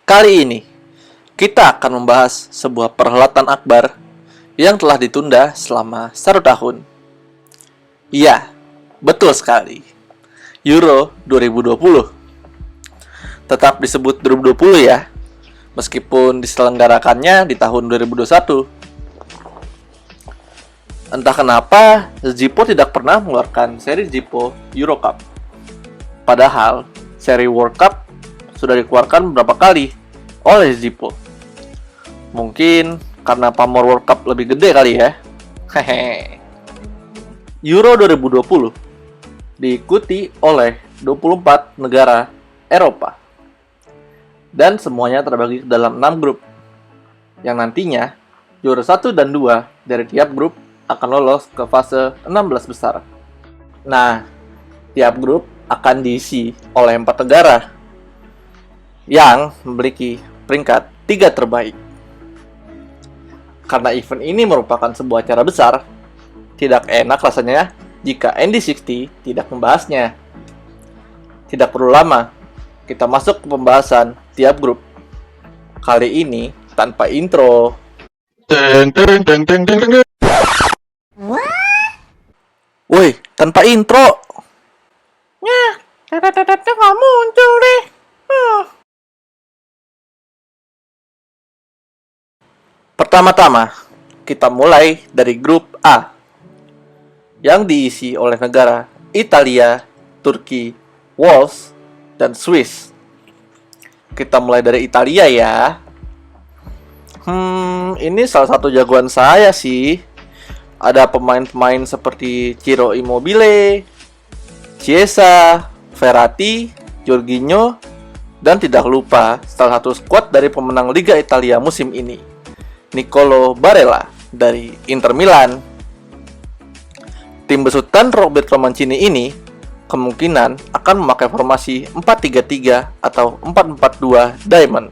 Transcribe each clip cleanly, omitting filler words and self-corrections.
Kali ini, kita akan membahas sebuah perhelatan akbar yang telah ditunda selama 1 tahun. Iya, betul sekali. Euro 2020. Tetap disebut 2020 ya, meskipun diselenggarakannya di tahun 2021. Entah kenapa, Zippo tidak pernah mengeluarkan seri Zippo Euro Cup. Padahal, seri World Cup sudah dikeluarkan beberapa kali oleh Zippo. Mungkin karena pamor World Cup lebih gede kali ya. Hehe. Euro 2020 diikuti oleh 24 negara Eropa. Dan semuanya terbagi ke dalam 6 grup. Yang nantinya juara 1 dan 2 dari tiap grup akan lolos ke fase 16 besar. Nah, tiap grup akan diisi oleh 4 negara yang memiliki peringkat 3 terbaik. Karena event ini merupakan sebuah acara besar, tidak enak rasanya jika ND60 tidak membahasnya. Tidak perlu lama, kita masuk ke pembahasan tiap grup. Kali ini tanpa intro. Woi, tanpa intro. Data nggak muncul deh. Pertama-tama, kita mulai dari grup A yang diisi oleh negara Italia, Turki, Wales, dan Swiss. Kita mulai dari Italia ya. Ini salah satu jagoan saya sih. Ada pemain-pemain seperti Ciro Immobile, Chiesa, Verratti, Jorginho, dan tidak lupa salah satu skuad dari pemenang Liga Italia musim ini, Nicolo Barella dari Inter Milan. Tim besutan Roberto Mancini ini kemungkinan akan memakai formasi 4-3-3 atau 4-4-2 Diamond.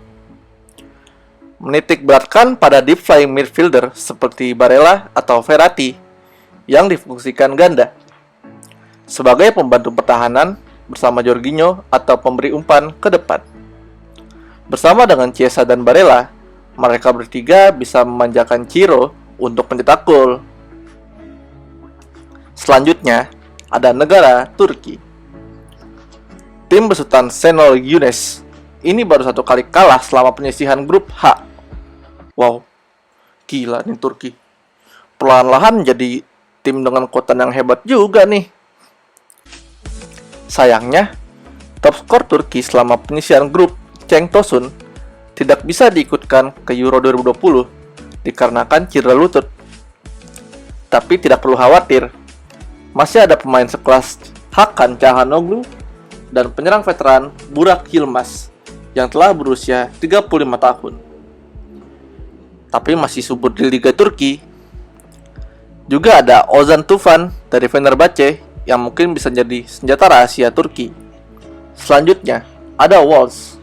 Menitik beratkan pada deep flying midfielder seperti Barella atau Verratti yang difungsikan ganda sebagai pembantu pertahanan bersama Jorginho atau pemberi umpan ke depan. Bersama dengan Chiesa dan Barella, mereka bertiga bisa memanjakan Ciro untuk mencetak gol. Selanjutnya, ada negara Turki. Tim besutan Şenol Güneş ini baru 1 kali kalah selama penyisihan grup H. Wow, gila nih Turki. Perlahan-lahan jadi tim dengan kekuatan yang hebat juga nih. Sayangnya, top skor Turki selama penyisihan grup Cenk Tosun tidak bisa diikutkan ke Euro 2020 dikarenakan cedera lutut. Tapi tidak perlu khawatir, masih ada pemain sekelas Hakan Çalhanoğlu dan penyerang veteran Burak Yılmaz yang telah berusia 35 tahun. Tapi masih subur di Liga Turki. Juga ada Ozan Tufan dari Fenerbahce yang mungkin bisa jadi senjata rahasia Turki. Selanjutnya, ada Wolves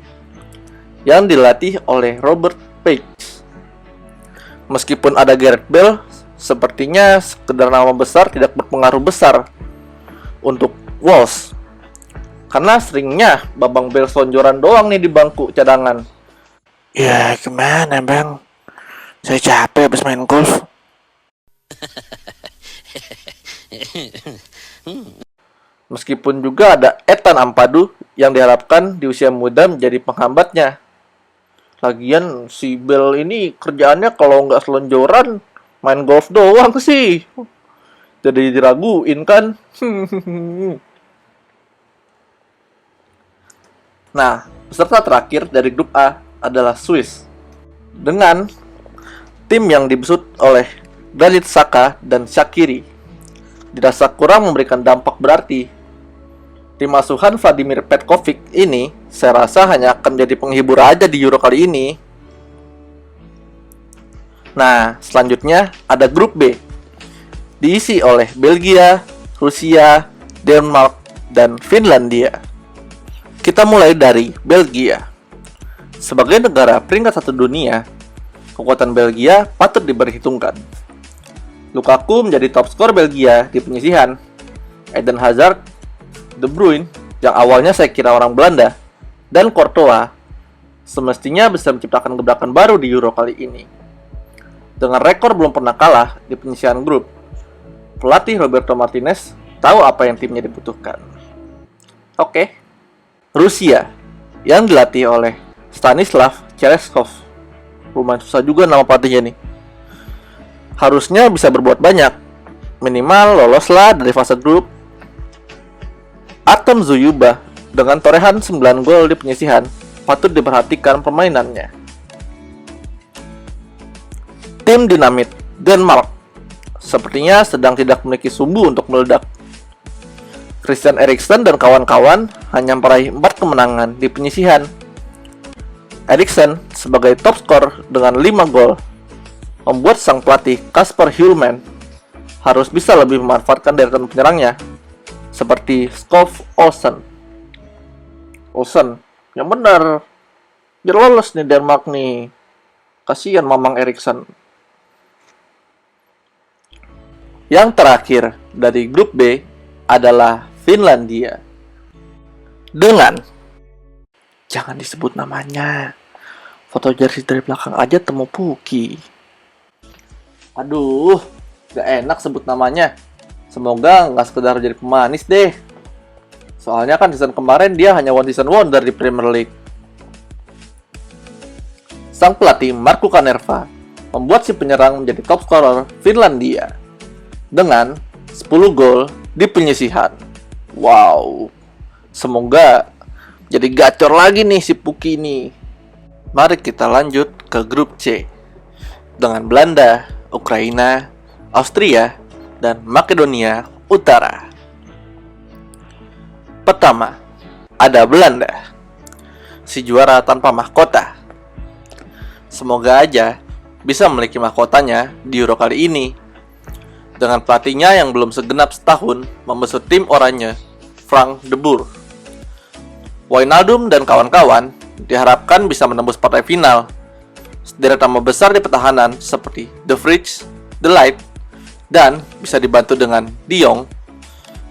yang dilatih oleh Robert Page. Meskipun ada Gareth Bale, sepertinya sekedar nama besar tidak berpengaruh besar untuk Wolves. Karena seringnya Babang Bale selonjoran doang nih di bangku cadangan. Ya gimana bang, saya capek habis main golf. Meskipun juga ada Ethan Ampadu yang diharapkan di usia muda menjadi penghambatnya. Lagian si Bell ini kerjaannya kalau nggak selonjoran main golf doang sih. Jadi diraguin kan. Nah, peserta terakhir dari grup A adalah Swiss. Dengan tim yang dibesut oleh Granit Xhaka dan Shaqiri, dirasa kurang memberikan dampak berarti. Tim asuhan Vladimir Petkovic ini saya rasa hanya akan jadi penghibur aja di Euro kali ini. Nah, selanjutnya ada grup B, diisi oleh Belgia, Rusia, Denmark, dan Finlandia. Kita mulai dari Belgia. Sebagai negara peringkat 1 dunia, kekuatan Belgia patut diperhitungkan. Lukaku menjadi top skor Belgia di penyisihan. Eden Hazard, De Bruyne yang awalnya saya kira orang Belanda, dan Courtois semestinya bisa menciptakan gebrakan baru di Euro kali ini. Dengan rekor belum pernah kalah di penyisihan grup, pelatih Roberto Martinez tahu apa yang timnya dibutuhkan. Oke, Rusia yang dilatih oleh Stanislav Chereskov. Lumayan susah juga nama pelatihnya nih. Harusnya bisa berbuat banyak, minimal loloslah dari fase grup. Artem Zuyuba dengan torehan 9 gol di penyisihan patut diperhatikan permainannya. Tim dinamit Denmark sepertinya sedang tidak memiliki sumbu untuk meledak. Christian Eriksen dan kawan-kawan hanya meraih 4 kemenangan di penyisihan. Eriksen sebagai top skor dengan 5 gol membuat sang pelatih Kasper Hjulmand harus bisa lebih memanfaatkan deretan penyerangnya seperti Skov Olsen. Yang benar, biar lolos nih Denmark nih. Kasihan Mamang Eriksen. Yang terakhir dari grup B adalah Finlandia. Dengan, jangan disebut namanya, foto jersey dari belakang aja temu Puki. Aduh, gak enak sebut namanya. Semoga nggak sekedar jadi pemanis deh. Soalnya kan season kemarin dia hanya one season wonder di Premier League. Sang pelatih Markku Kanerva membuat si penyerang menjadi top scorer Finlandia dengan 10 gol di penyisihan. Wow, semoga jadi gacor lagi nih si Puki ini. Mari kita lanjut ke grup C dengan Belanda, Ukraina, Austria, dan Makedonia Utara. Pertama, ada Belanda, si juara tanpa mahkota. Semoga aja bisa memiliki mahkotanya di Euro kali ini. Dengan pelatihnya yang belum segenap setahun membesut tim oranye, Frank de Boer. Wijnaldum dan kawan-kawan diharapkan bisa menembus partai final. Sederet nama besar di pertahanan seperti De Vrij, De Ligt, dan bisa dibantu dengan De Jong.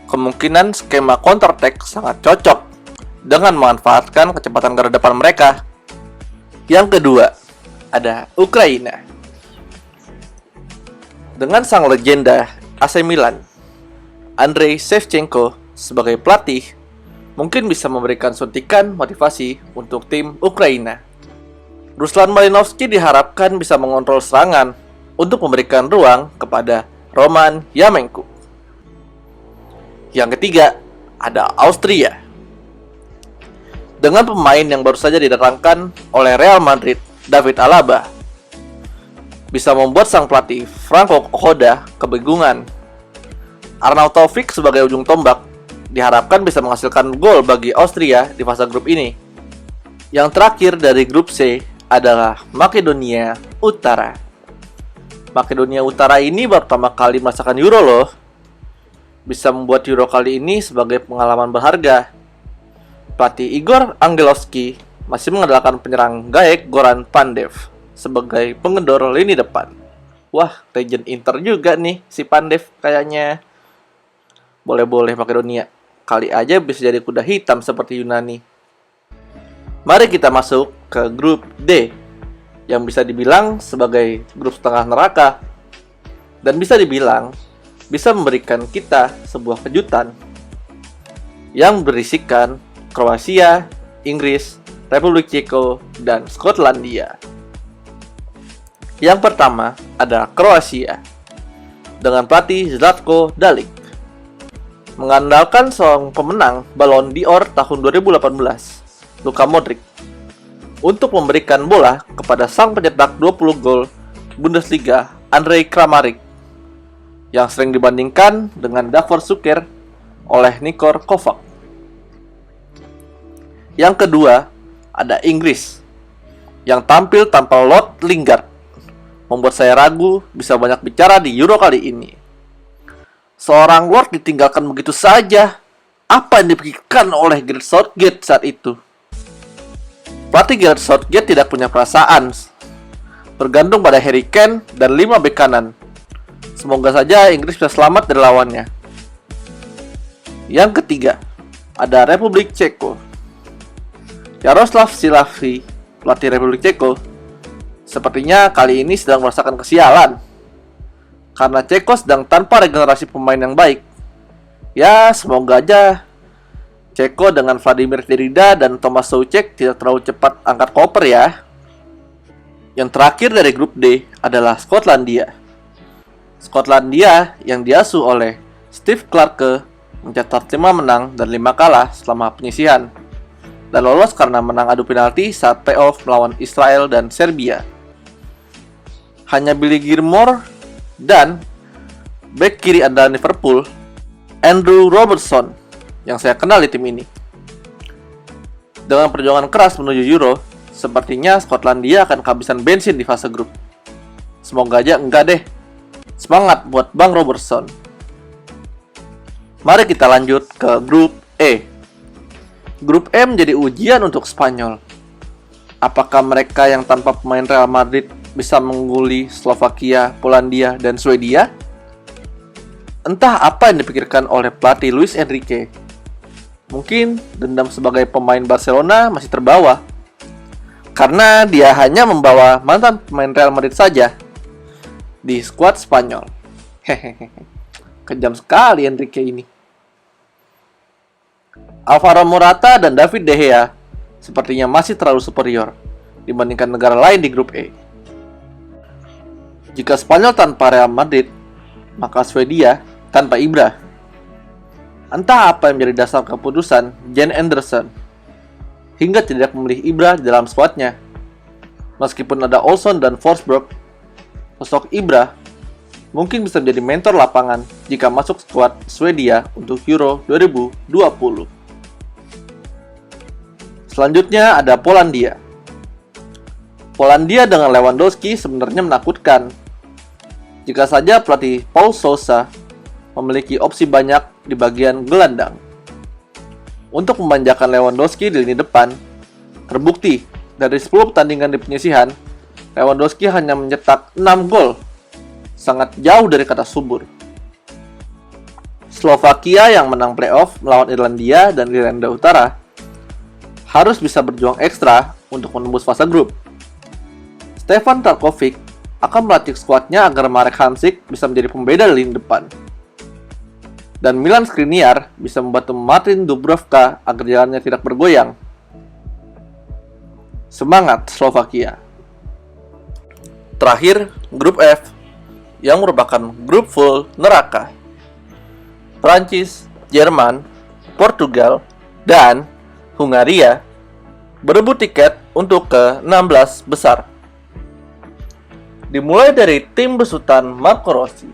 Kemungkinan skema counter attack sangat cocok dengan memanfaatkan kecepatan garda depan mereka. Yang kedua, ada Ukraina. Dengan sang legenda AC Milan, Andrei Shevchenko sebagai pelatih, mungkin bisa memberikan suntikan motivasi untuk tim Ukraina. Ruslan Malinovsky diharapkan bisa mengontrol serangan untuk memberikan ruang kepada Roman Yarmolenko. Yang ketiga, ada Austria. Dengan pemain yang baru saja didatangkan oleh Real Madrid, David Alaba, bisa membuat sang pelatih Franco Hoda kebingungan. Arnaud Taufik sebagai ujung tombak diharapkan bisa menghasilkan gol bagi Austria di fase grup ini. Yang terakhir dari grup C adalah Makedonia Utara. Makedonia Utara ini baru pertama kali merasakan Euro loh. Bisa membuat Euro kali ini sebagai pengalaman berharga. Pelatih Igor Angelovski masih mengandalkan penyerang Gaek Goran Pandev sebagai pengendor lini depan. Wah, legend Inter juga nih si Pandev kayaknya. Boleh-boleh Makedonia. Kali aja bisa jadi kuda hitam seperti Yunani. Mari kita masuk ke grup D, yang bisa dibilang sebagai grup setengah neraka, dan bisa dibilang bisa memberikan kita sebuah kejutan yang berisikan Kroasia, Inggris, Republik Ceko, dan Skotlandia. Yang pertama ada Kroasia dengan pelatih Zlatko Dalic, mengandalkan seorang pemenang Ballon d'Or tahun 2018, Luka Modric, untuk memberikan bola kepada sang pencetak 20 gol Bundesliga, Andrej Kramaric, yang sering dibandingkan dengan Davor Šuker oleh Nikola Kovac. Yang kedua, ada Inggris, yang tampil tanpa Lord Lingard, membuat saya ragu bisa banyak bicara di Euro kali ini. Seorang Lord ditinggalkan begitu saja. Apa yang dipikirkan oleh Gareth Southgate saat itu? Pelatih Gareth Southgate tidak punya perasaan, bergantung pada Harry Kane dan 5 bek kanan. Semoga saja Inggris bisa selamat dari lawannya. Yang ketiga, ada Republik Ceko. Jaroslav Silavi pelatih Republik Ceko, sepertinya kali ini sedang merasakan kesialan. Karena Ceko sedang tanpa regenerasi pemain yang baik. Ya, semoga aja Ceko dengan Vladimir Derrida dan Thomas Soucek tidak terlalu cepat angkat koper ya. Yang terakhir dari grup D adalah Skotlandia. Skotlandia yang diasuh oleh Steve Clarke mencatat 5 menang dan 5 kalah selama penyisihan, dan lolos karena menang adu penalti saat playoff melawan Israel dan Serbia. Hanya Billy Gilmore dan bek kiri andalan Liverpool, Andrew Robertson, yang saya kenal di tim ini. Dengan perjuangan keras menuju Euro, sepertinya Skotlandia akan kehabisan bensin di fase grup. Semoga aja enggak deh. Semangat buat Bang Robertson. Mari kita lanjut ke grup E. Grup E menjadi ujian untuk Spanyol. Apakah mereka yang tanpa pemain Real Madrid bisa mengungguli Slovakia, Polandia, dan Swedia? Entah apa yang dipikirkan oleh pelatih Luis Enrique. Mungkin dendam sebagai pemain Barcelona masih terbawa, karena dia hanya membawa mantan pemain Real Madrid saja di skuad Spanyol. Hehehe, kejam sekali Enrique ini. Alvaro Morata dan David De Gea sepertinya masih terlalu superior dibandingkan negara lain di grup E. Jika Spanyol tanpa Real Madrid, maka Swedia tanpa Ibra. Entah apa yang menjadi dasar keputusan Jen Anderson hingga tidak memilih Ibra di dalam skuadnya. Meskipun ada Olsson dan Forsberg, sosok Ibra mungkin bisa menjadi mentor lapangan jika masuk skuad Swedia untuk Euro 2020. Selanjutnya ada Polandia. Polandia dengan Lewandowski sebenarnya menakutkan. Jika saja pelatih Paul Sousa memiliki opsi banyak di bagian gelandang. Untuk memanjakan Lewandowski di lini depan, terbukti dari 10 pertandingan di penyisihan, Lewandowski hanya mencetak 6 gol. Sangat jauh dari kata subur. Slovakia yang menang playoff melawan Irlandia dan Irlanda Utara harus bisa berjuang ekstra untuk menembus fase grup. Stefan Tarkovic akan melatih skuadnya agar Marek Hamšík bisa menjadi pembeda di lini depan. Dan Milan Skriniar bisa membantu Martin Dubravka agar jalannya tidak bergoyang. Semangat Slovakia! Terakhir, grup F yang merupakan grup full neraka. Prancis, Jerman, Portugal, dan Hungaria berebut tiket untuk ke-16 besar. Dimulai dari tim besutan Marco Rossi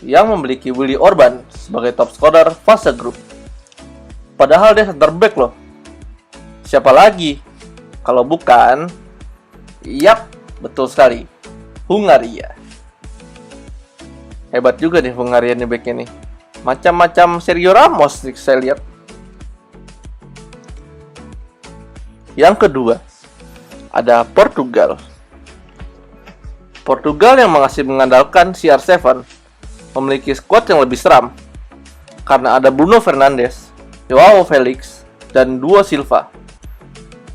yang memiliki Willy Orban sebagai top scorer fase grup. Padahal dia center back loh. Siapa lagi kalau bukan? Yap, betul sekali, Hungaria. Hebat juga nih Hungaria nih backnya nih. Macam-macam Sergio Ramos nih saya lihat. Yang kedua, ada Portugal. Portugal yang masih mengandalkan CR7 memiliki skuad yang lebih seram karena ada Bruno Fernandes, Joao Felix, dan duo Silva,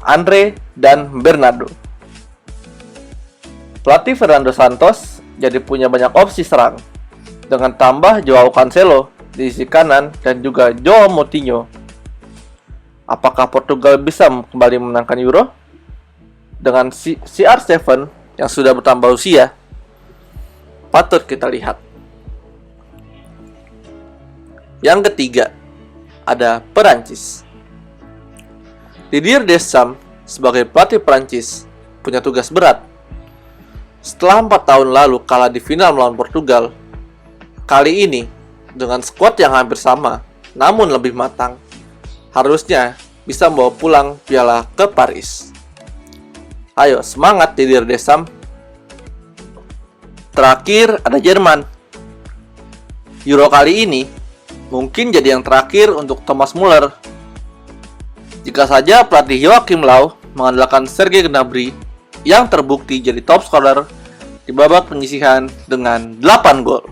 Andre dan Bernardo. Pelatih Fernando Santos jadi punya banyak opsi serang dengan tambah Joao Cancelo di sisi kanan dan juga Joao Moutinho. Apakah Portugal bisa kembali memenangkan Euro? Dengan CR7 yang sudah bertambah usia, patut kita lihat. Yang ketiga, ada Perancis. Didier Deschamps sebagai pelatih Perancis punya tugas berat. Setelah 4 tahun lalu kalah di final melawan Portugal, kali ini dengan skuad yang hampir sama, namun lebih matang, harusnya bisa membawa pulang piala ke Paris. Ayo, semangat Didier Deschamps. Terakhir ada Jerman. Euro kali ini mungkin jadi yang terakhir untuk Thomas Müller. Jika saja pelatih Joachim Löw mengandalkan Serge Gnabry yang terbukti jadi top scorer di babak penyisihan dengan 8 gol.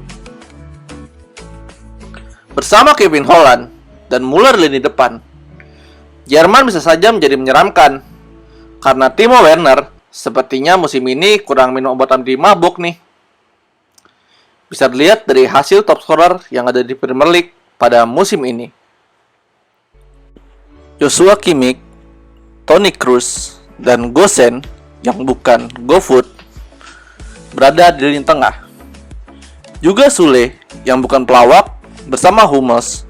Bersama Kevin Holland dan Müller lini depan, Jerman bisa saja menjadi menyeramkan. Karena Timo Werner sepertinya musim ini kurang minum obat anti mabuk nih. Bisa dilihat dari hasil top scorer yang ada di Premier League pada musim ini. Joshua Kimmich, Toni Kroos, dan Gosens yang bukan GoFood berada di lini tengah. Juga Sule yang bukan pelawak bersama Hummels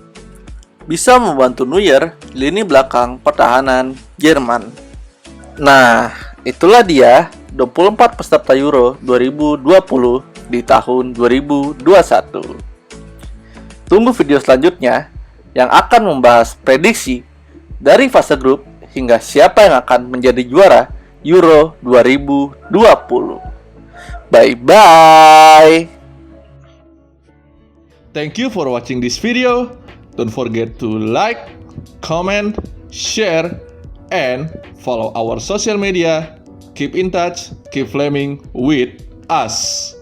bisa membantu Neuer di lini belakang pertahanan Jerman. Nah, itulah dia 24 peserta Euro 2020 di tahun 2021. Tunggu video selanjutnya yang akan membahas prediksi dari fase grup hingga siapa yang akan menjadi juara Euro 2020. Bye-bye! Thank you for watching this video. Don't forget to like, comment, share, and follow our social media. Keep in touch, keep flaming with us.